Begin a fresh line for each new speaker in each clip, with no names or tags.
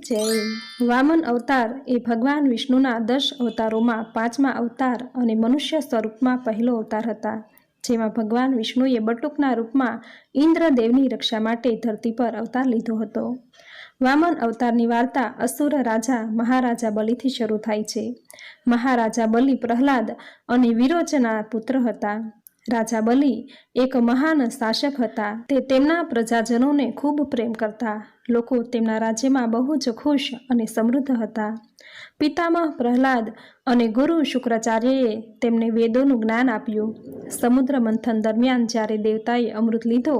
જય. વામન અવતાર એ ભગવાન વિષ્ણુના 10 અવતારોમાં 5મા અવતાર અને મનુષ્ય સ્વરૂપમાં પહેલો અવતાર હતા, જેમાં ભગવાન વિષ્ણુએ બટુકના રૂપમાં ઇન્દ્રદેવની રક્ષા માટે ધરતી પર અવતાર લીધો હતો. વામન અવતારની વાર્તા અસુર રાજા મહારાજા બલિથી શરૂ થાય છે. મહારાજા બલિ પ્રહલાદ અને વિરોચના પુત્ર હતા. રાજા બલિ એક મહાન શાસક હતા. તે તેમના પ્રજાજનોને ખૂબ પ્રેમ કરતા. લોકો તેમના રાજ્યમાં બહુ જ ખુશ અને સમૃદ્ધ હતા. પિતામહ પ્રહલાદ અને ગુરુ શુક્રાચાર્યએ તેમને વેદોનું જ્ઞાન આપ્યું. સમુદ્ર મંથન દરમિયાન જ્યારે દેવતાએ અમૃત લીધો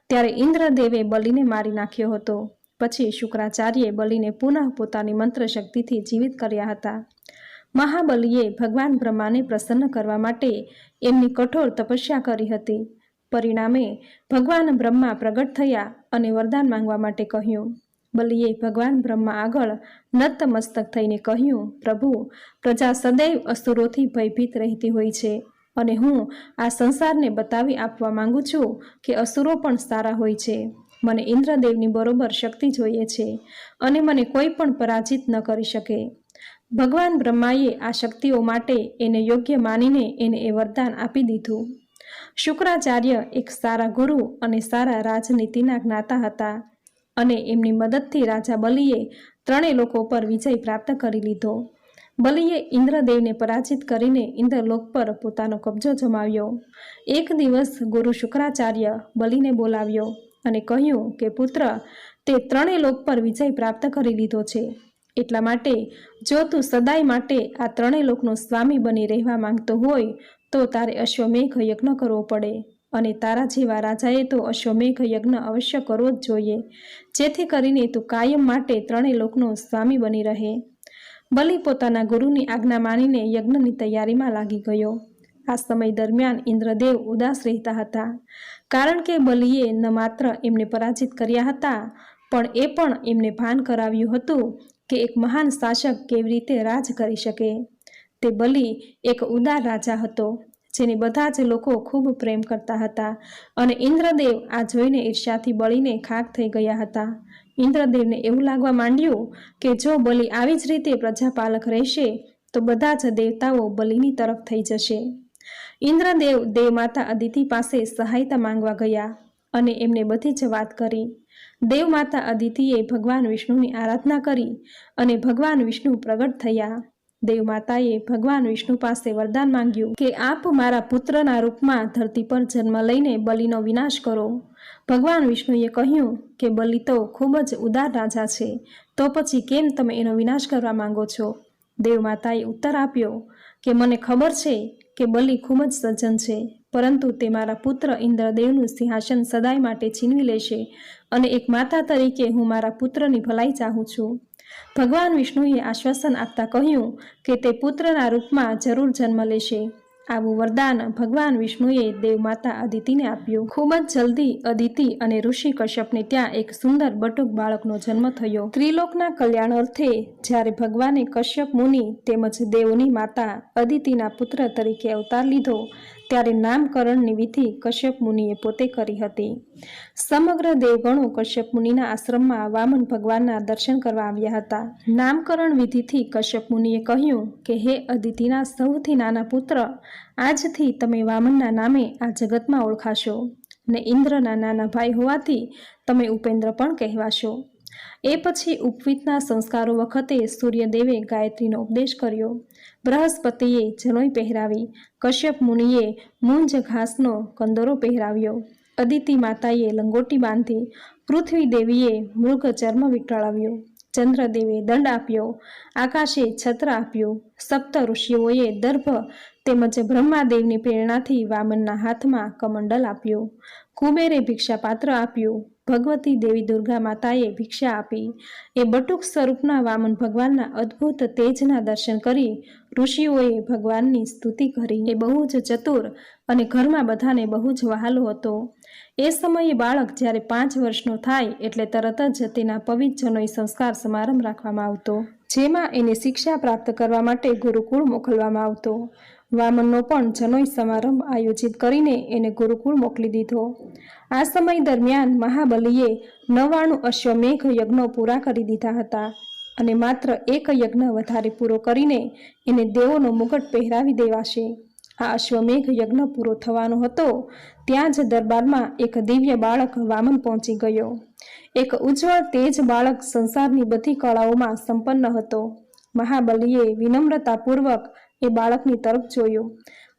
ત્યારે ઇન્દ્રદેવે બલિને મારી નાખ્યો હતો. પછી શુક્રાચાર્યે બલિને પુનઃ પોતાની મંત્ર શક્તિથી જીવિત કર્યા હતા. મહાબલીએ ભગવાન બ્રહ્માને પ્રસન્ન કરવા માટે એમની કઠોર તપસ્યા કરી હતી. પરિણામે ભગવાન બ્રહ્મા પ્રગટ થયા અને વરદાન માંગવા માટે કહ્યું. બલિએ ભગવાન બ્રહ્મા આગળ નતમસ્તક થઈને કહ્યું, પ્રભુ, પ્રજા સદૈવ અસુરોથી ભયભીત રહેતી હોય છે અને હું આ સંસારને બતાવી આપવા માંગુ છું કે અસુરો પણ સારા હોય છે. મને ઇન્દ્રદેવની બરોબર શક્તિ જોઈએ છે અને મને કોઈ પણ પરાજિત ન કરી શકે. ભગવાન બ્રહ્માએ આ શક્તિઓ માટે એને યોગ્ય માનીને એને એ વરદાન આપી દીધું. શુક્રાચાર્ય એક સારા ગુરુ અને સારા રાજનીતિના જ્ઞાતા હતા અને એમની મદદથી રાજા બલિએ 3 લોકો પર વિજય પ્રાપ્ત કરી લીધો. બલિએ ઇન્દ્રદેવને પરાજિત કરીને ઇન્દ્રલોક પર પોતાનો કબજો જમાવ્યો. એક દિવસ ગુરુ શુક્રાચાર્ય બલિને બોલાવ્યો અને કહ્યું કે પુત્ર, તે 3 લોક પર વિજય પ્રાપ્ત કરી લીધો છે. એટલા માટે જો તું સદાય માટે આ 3 લોકનો સ્વામી બની રહેવા માંગતો હોય તો તારે અશ્વમેઘ યજ્ઞ કરવો પડે અને તારા જેવા રાજાએ તો અશ્વમેઘ યજ્ઞ અવશ્ય કરવો જ જોઈએ, જેથી કરીને તું કાયમ માટે 3 લોકનો સ્વામી બની રહે. બલિ પોતાના ગુરુની આજ્ઞા માનીને યજ્ઞની તૈયારીમાં લાગી ગયો. આ સમય દરમિયાન ઇન્દ્રદેવ ઉદાસ રહેતા હતા, કારણ કે બલિએ ન માત્ર એમને પરાજિત કર્યા હતા પણ એ પણ એમને ભાન કરાવ્યું હતું કે એક મહાન શાસક કેવી રીતે રાજ કરી શકે. તે બલિ એક ઉદાર રાજા હતો, જેને બધા જ લોકો ખૂબ પ્રેમ કરતા હતા અને ઇન્દ્રદેવ આ જોઈને ઈર્ષ્યાથી બળીને ખાક થઈ ગયા હતા. ઇન્દ્રદેવને એવું લાગવા માંડ્યું કે જો બલિ આવી જ રીતે પ્રજાપાલક રહેશે તો બધા જ દેવતાઓ બલિની તરફ થઈ જશે. ઇન્દ્રદેવ દેવમાતા અદિતિ પાસે સહાયતા માંગવા ગયા અને એમને બધી જ વાત કરી. દેવમાતા અદિતિએ ભગવાન વિષ્ણુની આરાધના કરી અને ભગવાન વિષ્ણુ પ્રગટ થયા. દેવમાતાએ ભગવાન વિષ્ણુ પાસે વરદાન માંગ્યું કે આપ મારા પુત્રના રૂપમાં ધરતી પર જન્મ લઈને બલિનો વિનાશ કરો. ભગવાન વિષ્ણુએ કહ્યું કે બલિ તો ખૂબ જ ઉદાર રાજા છે, તો પછી કેમ તમે એનો વિનાશ કરવા માંગો છો? દેવમાતાએ ઉત્તર આપ્યો કે મને ખબર છે કે બલિ ખૂબ જ સજ્જન છે, પરંતુ તે મારા પુત્ર ઇન્દ્રદેવનું સિંહાસન સદાય માટે છીનવી લેશે અને એક માતા તરીકે હું મારા પુત્રની ભલાઈ ચાહું છું. ભગવાન વિષ્ણુએ આશ્વાસન આપતા કહ્યું કે તે પુત્રના રૂપમાં જરૂર જન્મ લેશે. આવું વરદાન ભગવાન વિષ્ણુએ દેવમાતા અદિતિને આપ્યું. ખૂબ જ જલ્દી અદિતિ અને ઋષિ કશ્યપને ત્યાં એક સુંદર બટુક બાળકનો જન્મ થયો. ત્રિલોકના કલ્યાણ અર્થે જ્યારે ભગવાને કશ્યપ મુનિ તેમજ દેવોની માતા અદિતિના પુત્ર તરીકે અવતાર લીધો ત્યારે નામકરણની વિધિ કશ્યપ મુનિએ પોતે કરી હતી. સમગ્ર દેવગણો કશ્યપ મુનિના આશ્રમમાં વામન ભગવાનના દર્શન કરવા આવ્યા હતા. નામકરણ વિધિથી કશ્યપ મુનિએ કહ્યું કે હે અદિતિના સૌથી નાના પુત્ર, આજથી તમે વામનના નામે આ જગતમાં ઓળખાશો ને ઇન્દ્રના નાના ભાઈ હોવાથી તમે ઉપેન્દ્ર પણ કહેવાશો. એ પછી ઉપવીતના સંસ્કારો વખતે સૂર્યદેવે ગાયત્રીનો ઉપદેશ કર્યો. બૃહસ્પતિએ જનોઈ પહેરાવી. કશ્યપ મુનિએ મૂંજ ઘાસનો કંદોરો પહેરાવ્યો. અદિતિ માતાએ લંગોટી બાંધી. પૃથ્વી દેવીએ મૃગ ચર્મ વીંટાળવ્યું. ચંદ્રદેવે દંડ આપ્યો. આકાશે છત્ર આપ્યું. સપ્ત ઋષિઓએ દર્ભ તેમજ બ્રહ્માદેવની પ્રેરણાથી વામનના હાથમાં કમંડલ આપ્યું. કુબેરે ભિક્ષાપાત્ર આપ્યું. ભગવતી દેવી દુર્ગા માતાએ ભિક્ષા આપી. એ બટુક સ્વરૂપના વામન ભગવાનના અદ્ભુત તેજના દર્શન કરી ઋષિઓએ ભગવાનની સ્તુતિ કરી. એ બહુ જ ચતુર અને ઘરમાં બધાને બહુ જ વહાલો હતો. એ સમયે બાળક જ્યારે 5 વર્ષનો થાય એટલે તરત જ તેના પવિત્ર જનોઈ સંસ્કાર સમારંભ રાખવામાં આવતો, જેમાં એને શિક્ષા પ્રાપ્ત કરવા માટે ગુરુકુળ મોકલવામાં આવતો વામનનો પણ જનોઈ સમારંભ આયોજિત કરીને એને ગુરુકુળ મોકલી દીધો. આ સમય દરમિયાન મહાબલીએ 99 અશ્વમેઘ યજ્ઞો પૂરા કરી દીધા હતા અને માત્ર એક યજ્ઞ વધારે પૂરો કરીને એને દેવોનો મુગટ પહેરાવી દેવાશે. આ અશ્વમેઘ યજ્ઞ પૂરો થવાનો હતો ત્યાં જ દરબારમાં એક દિવ્ય બાળક વામન પહોંચી ગયો. એક ઉજ્જવળ તેજ બાળક સંસારની બધી કળાઓમાં સંપન્ન હતો. મહાબલીએ વિનમ્રતાપૂર્વક એ બાળકની તરફ જોયું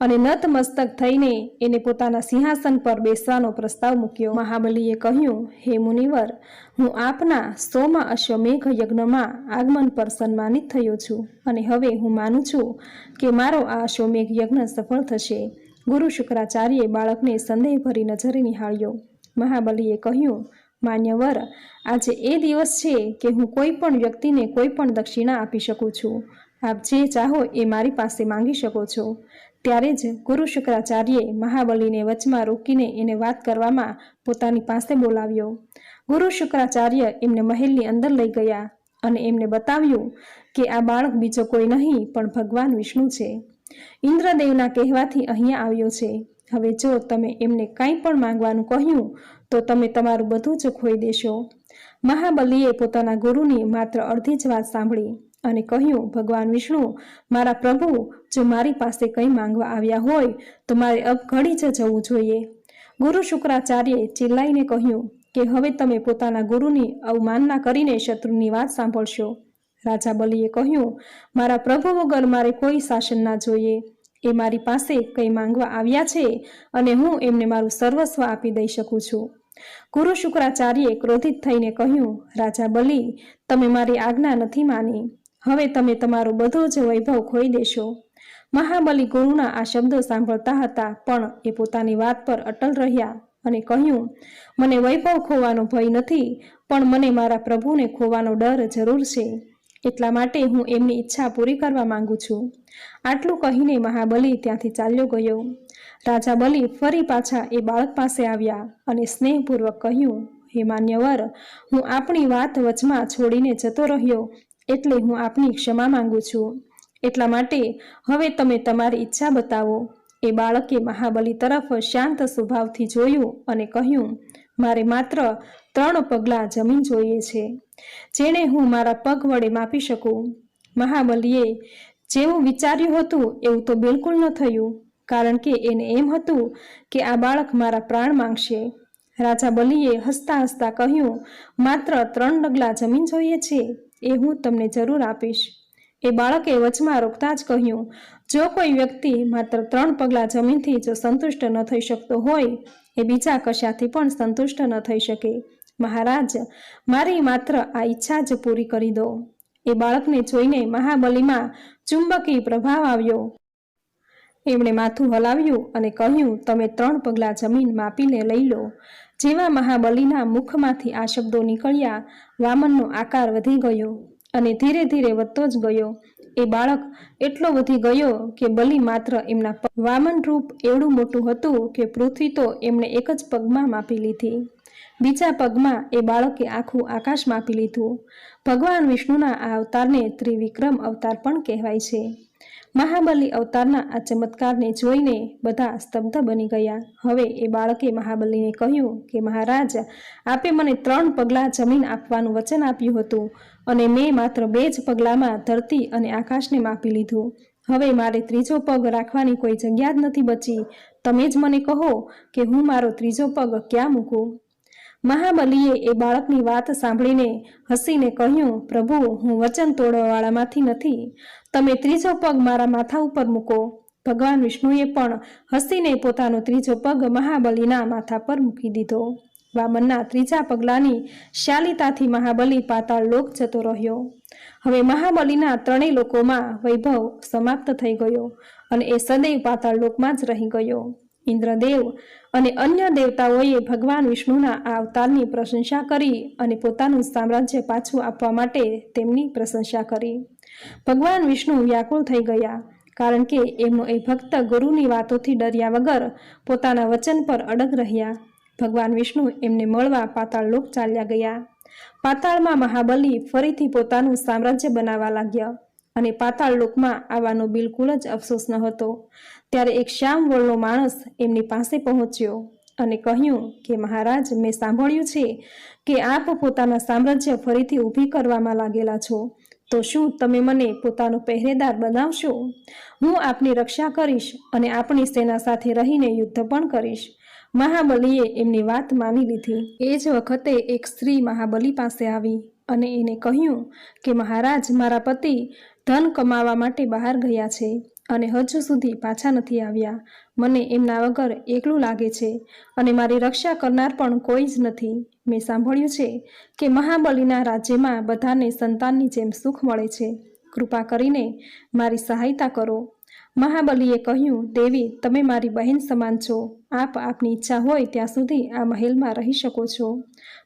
અને નતમસ્તક થઈને એને પોતાના સિંહાસન પર બેસવાનો પ્રસ્તાવ મૂક્યો. મહાબલીએ કહ્યું, હે મુનિવર, હું આપના 100મા અશ્વમેઘ યજ્ઞમાં આગમન પર સન્માનિત થયો છું અને હવે હું માનું છું કે મારો આ અશ્વમેઘ યજ્ઞ સફળ થશે. ગુરુ શુક્રાચાર્યે બાળકને સંદેહભરી નજરે નિહાળ્યો. મહાબલીએ કહ્યું, માન્યવર, આજે એ દિવસ છે કે હું કોઈ પણ વ્યક્તિને કોઈ પણ દક્ષિણા આપી શકું છું. આપ જે ચાહો એ મારી પાસે માંગી શકો છો. ત્યારે જ ગુરુ શુક્રાચાર્યે મહાબલીને વચમાં રોકીને એને વાત કરવામાં પોતાની પાસે બોલાવ્યો. ગુરુ શુક્રાચાર્ય એમને મહેલની અંદર લઈ ગયા અને એમને બતાવ્યું કે આ બાળક બીજો કોઈ નહીં પણ ભગવાન વિષ્ણુ છે. ઇન્દ્રદેવના કહેવાથી અહીંયા આવ્યો છે. હવે જો તમે એમને કંઈ પણ માંગવાનું કહ્યું તો તમે તમારું બધું જ ખોઈ દેશો. મહાબલીએ પોતાના ગુરુની માત્ર અડધી જ વાત સાંભળી અને કહ્યું, ભગવાન વિષ્ણુ, મારા પ્રભુ, જો મારી પાસે કંઈ માંગવા આવ્યા હોય તો મારે અબ ઘડી જ જવું જોઈએ. ગુરુ શુક્રાચાર્યે ચિલ્લાઈને કહ્યું કે હવે તમે પોતાના ગુરુની અવમાનના કરીને શત્રુની વાત સાંભળશો. રાજા બલીએ કહ્યું, મારા પ્રભુ વગર મારે કોઈ શાસન ના જોઈએ. એ મારી પાસે કંઈ માંગવા આવ્યા છે અને હું એમને મારું સર્વસ્વ આપી દઈ શકું છું. ગુરુ શુક્રાચાર્યે ક્રોધિત થઈને કહ્યું, રાજા બલી, તમે મારી આજ્ઞા નથી માની. હવે તમે તમારો બધો જ વૈભવ ખોઈ દેશો. મહાબલી ગુરુના આ શબ્દો સાંભળતા હતા પણ એ પોતાની વાત પર અટલ રહ્યા અને કહ્યું, મને વૈભવ ખોવાનો ભય નથી પણ મને મારા પ્રભુને ખોવાનો ડર જરૂર છે. એટલા માટે હું એમની ઈચ્છા પૂરી કરવા માંગુ છું. આટલું કહીને મહાબલી ત્યાંથી ચાલ્યો ગયો. રાજા બલી ફરી પાછા એ બાળક પાસે આવ્યા અને સ્નેહપૂર્વક કહ્યું, હે માન્યવર, હું આપણી વાત વચમાં છોડીને જતો રહ્યો એટલે હું આપની ક્ષમા માંગુ છું. એટલા માટે હવે તમે તમારી ઈચ્છા બતાવો. એ બાળકે મહાબલી તરફ શાંત સ્વભાવથી જોયું અને કહ્યું, મારે માત્ર 3 પગલાં જમીન જોઈએ છે જેને હું મારા પગ વડે માપી શકું. મહાબલીએ જેવું વિચાર્યું હતું એવું તો બિલકુલ ન થયું, કારણ કે એને એમ હતું કે આ બાળક મારા પ્રાણ માંગશે. રાજા બલીએ હસતા હસતા કહ્યું, માત્ર 3 ડગલા જમીન જોઈએ છે, એ હું તમને જરૂર આપીશ. એ બાળકે વચમાં રોકતા જ કહ્યું, જો કોઈ વ્યક્તિ માત્ર 3 પગલાં જમીનથી જો સંતુષ્ટ ન થઈ શકતો હોય એ બીજા કશાથી પણ સંતુષ્ટ ન થઈ શકે. મહારાજ, મારી માત્ર આ ઈચ્છા જ પૂરી કરી દો. એ બાળકને જોઈને મહાબલીમાં ચુંબકી પ્રભાવ આવ્યો. એમણે માથું હલાવ્યું અને કહ્યું, તમે 3 પગલાં જમીન માપીને લઈ લો. જેવા મહાબલીના મુખમાંથી આ શબ્દો નીકળ્યા, વામનનો આકાર વધી ગયો અને ધીરે ધીરે વધતો જ ગયો. એ બાળક એટલો વધી ગયો કે બલી માત્ર એમના વામન રૂપ એવડું મોટું હતું કે પૃથ્વી તો એમણે એક જ પગમાં માપી લીધી. બીજા પગમાં એ બાળકે આખું આકાશ માપી લીધું. ભગવાન વિષ્ણુના આ અવતારને ત્રિવિક્રમ અવતાર પણ કહેવાય છે. મહાબલી અવતારના આ ચમત્કારને જોઈને બધા સ્તબ્ધ બની ગયા. હવે એ બાળકે મહાબલીને કહ્યું કે મહારાજ, આપે મને 3 પગલાં જમીન આપવાનું વચન આપ્યું હતું અને મેં માત્ર 2 જ પગલામાં ધરતી અને આકાશને માપી લીધું. હવે મારે 3જો પગ રાખવાની કોઈ જગ્યા જ નથી બચી. તમે જ મને કહો કે હું મારો 3જો પગ ક્યાં મૂકું. મહાબલીએ એ બાળકની વાત સાંભળીને હસીને કહ્યું, પ્રભુ, હું વચન તોડવાવાળામાંથી નથી. તમે 3જો પગ મારા માથા ઉપર મૂકો. ભગવાન વિષ્ણુએ પણ હસીને પોતાનો 3જો પગ મહાબલીના માથા પર મૂકી દીધો. વામનના 3જા પગલાની શાલિતાથી મહાબલી પાતાળ લોક જતો રહ્યો. હવે મહાબલીના 3 લોકોમાં વૈભવ સમાપ્ત થઈ ગયો અને એ સદૈવ પાતાળ લોકમાં જ રહી ગયો. ઇન્દ્રદેવ અને અન્ય દેવતાઓએ ભગવાન વિષ્ણુના આ અવતારની પ્રશંસા કરી અને પોતાનું સામ્રાજ્ય પાછું આપવા માટે તેમની પ્રશંસા કરી. ભગવાન વિષ્ણુ વ્યાકુળ થઈ ગયા, કારણ કે એમનો એ ભક્ત ગુરુની વાતોથી ડર્યા વગર પોતાના વચન પર અડગ રહ્યા. ભગવાન વિષ્ણુ એમને મળવા પાતાળ લોક ચાલ્યા ગયા. પાતાળમાં મહાબલી ફરીથી પોતાનું સામ્રાજ્ય બનાવવા લાગ્યા. અને પાતાળ લોકમાં આવવાનો બિલકુલ જ અફસોસ ન હતો. ત્યારે એક શ્યામ વર્ણનો માણસ એમની પાસે પહોંચ્યો અને કહ્યું કે મહારાજ, મેં સાંભળ્યું છે કે આપ પોતાના સામ્રાજ્ય ફરીથી ઊભી કરવામાં લાગેલા છો, તો શું તમે મને પોતાનો પહેરેદાર બનાવશો? હું આપની રક્ષા કરીશ અને આપણી સેના સાથે રહીને યુદ્ધ પણ કરીશ. મહાબલીએ એમની વાત માની લીધી. એ જ વખતે એક સ્ત્રી મહાબલી પાસે આવી અને એને કહ્યું કે મહારાજ, મારા પતિ ધન કમાવા માટે બહાર ગયા છે અને હજુ સુધી પાછા નથી આવ્યા. મને એમના વગર એકલું લાગે છે અને મારી રક્ષા કરનાર પણ કોઈ જ નથી. મેં સાંભળ્યું છે કે મહાબલીના રાજ્યમાં બધાને સંતાનની જેમ સુખ મળે છે. કૃપા કરીને મારી સહાયતા કરો. મહાબલીએ કહ્યું, દેવી, તમે મારી બહેન સમાન છો. આપ આપની ઈચ્છા હોય ત્યાં સુધી આ મહેલમાં રહી શકો છો.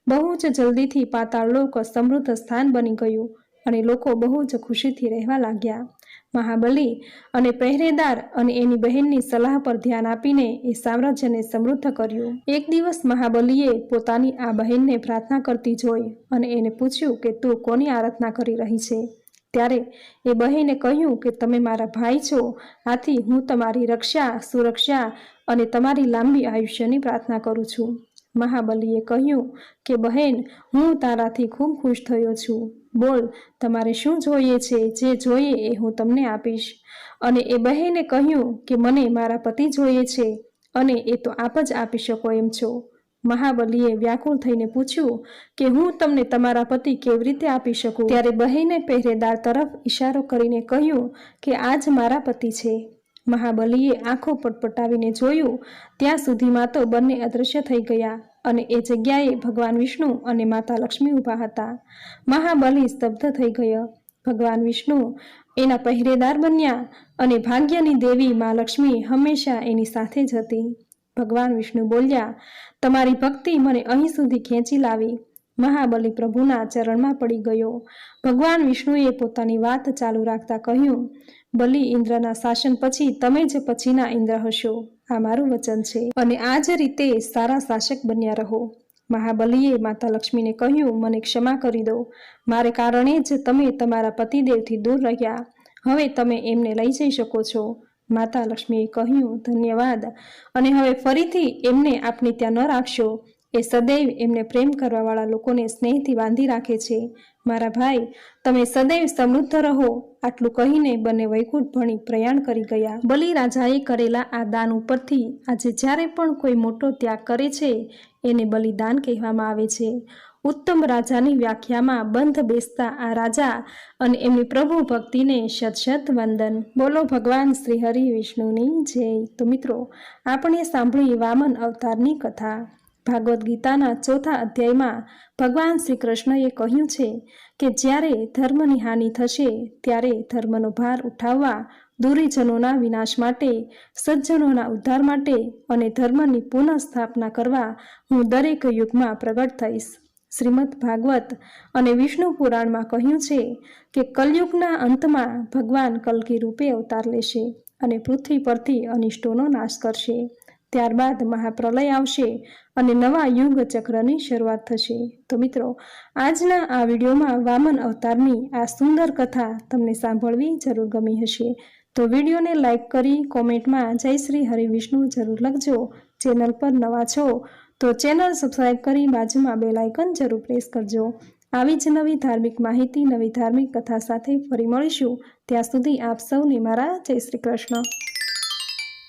બહુ જ જલ્દીથી પાતાળ લોક સમૃદ્ધ સ્થાન બની ગયું અને લોકો બહુ જ ખુશીથી રહેવા લાગ્યા. મહાબલી અને પહેરેદાર અને એની બહેનની સલાહ પર ધ્યાન આપીને એ સામ્રાજ્યને સમૃદ્ધ કર્યું. એક દિવસ મહાબલીએ પોતાની આ બહેનને પ્રાર્થના કરતી જોઈ અને એને પૂછ્યું કે તું કોની આરાધના કરી રહી છે? ત્યારે એ બહેને કહ્યું કે તમે મારા ભાઈ છો, આથી હું તમારી રક્ષા, સુરક્ષા અને તમારી લાંબી આયુષ્યની પ્રાર્થના કરું છું. મહાબલીએ કહ્યું કે બહેન, હું તારાથી ખૂબ ખુશ થયો છું. બોલ, તમારે શું જોઈએ છે? જે જોઈએ એ હું તમને આપીશ. અને એ બહેને કહ્યું કે મને મારા પતિ જોઈએ છે અને એ તો આપ જ આપી શકો એમ છો. મહાબલીએ વ્યાકુળ થઈને પૂછ્યું કે હું તમને તમારા પતિ કેવી રીતે આપી શકું? ત્યારે બહેને પહેરેદાર તરફ ઈશારો કરીને કહ્યું કે આ જ મારા પતિ છે. મહાબલીએ આંખો પટપટાવીને જોયું, ત્યાં સુધીમાં તો બંને અદૃશ્ય થઈ ગયા અને એ જગ્યાએ ભગવાન વિષ્ણુ અને માતા લક્ષ્મી ઊભા હતા. મહાબલી સ્તબ્ધ થઈ ગયો. ભગવાન વિષ્ણુ એના પહેરેદાર બન્યા અને ભાગ્યની દેવી મા લક્ષ્મી હંમેશા એની સાથે જ હતી. ભગવાન વિષ્ણુ બોલ્યા, તમારી ભક્તિ મને અહીં સુધી ખેંચી લાવી. મહાબલી પ્રભુના ચરણમાં પડી ગયો. ભગવાન વિષ્ણુએ પોતાની વાત ચાલુ રાખતા કહ્યું, બલિ ઇન્દ્રના શાસન પછી તમે જ પછીના ઇન્દ્ર હશો. આ મારું વચન છે અને આ જ રીતે સારા શાસક બન્યા રહો. મહાબલીએ માતા લક્ષ્મીને કહ્યું, મને ક્ષમા કરી દો. મારે કારણે જ તમે તમારા પતિદેવથી દૂર રહ્યા. હવે તમે એમને લઈ જઈ શકો છો. માતા લક્ષ્મીએ કહ્યું, ધન્યવાદ. અને હવે ફરીથી એમને આપને ત્યાં ન રાખશો. એ સદૈવ એમને પ્રેમ કરવાવાળા લોકોને સ્નેહથી બાંધી રાખે છે. મારા ભાઈ, તમે સદૈવ સમૃદ્ધ રહો. આટલું કહીને બંને વૈકુંઠ ભણી પ્રયાણ કરી ગયા. બલિ રાજાએ કરેલા આ દાન ઉપરથી આજે જ્યારે પણ કોઈ મોટો ત્યાગ કરે છે એને બલિદાન કહેવામાં આવે છે. ઉત્તમ રાજાની વ્યાખ્યામાં બંધ બેસતા આ રાજા અને એમની પ્રભુ ભક્તિને શત વંદન. બોલો ભગવાન શ્રી હરિ વિષ્ણુની જય. તો મિત્રો, આપણે સાંભળી વામન અવતારની કથા. ભાગવદ્ ગીતાના 4થા અધ્યાયમાં ભગવાન શ્રી કૃષ્ણએ કહ્યું છે કે જ્યારે ધર્મની હાનિ થશે ત્યારે ધર્મનો ભાર ઉઠાવવા, દુરીજનોના વિનાશ માટે, સજ્જનોના ઉદ્ધાર માટે અને ધર્મની પુનઃસ્થાપના કરવા હું દરેક યુગમાં પ્રગટ થઈશ. શ્રીમદ ભાગવત અને વિષ્ણુ પુરાણમાં કહ્યું છે કે કલયુગના અંતમાં ભગવાન કલ્કી રૂપે અવતાર લેશે અને પૃથ્વી પરથી અનિષ્ટોનો નાશ કરશે. ત્યારબાદ મહાપ્રલય આવશે અને નવા યુગ ચક્રની શરૂઆત થશે. તો મિત્રો, આજના આ વિડીયોમાં વામન અવતારની આ સુંદર કથા તમને સાંભળવી જરૂર ગમી હશે. તો વિડીયોને લાઈક કરી કોમેન્ટમાં જય શ્રી હરિ વિષ્ણુ જરૂર લખજો. ચેનલ પર નવા છો તો ચેનલ સબસ્ક્રાઈબ કરી બાજુમાં બેલ આઇકન જરૂર પ્રેસ કરજો. આવી જ નવી ધાર્મિક માહિતી, નવી ધાર્મિક કથા સાથે ફરી મળીશું. ત્યાં સુધી આપ સૌને મારા જય શ્રી કૃષ્ણ.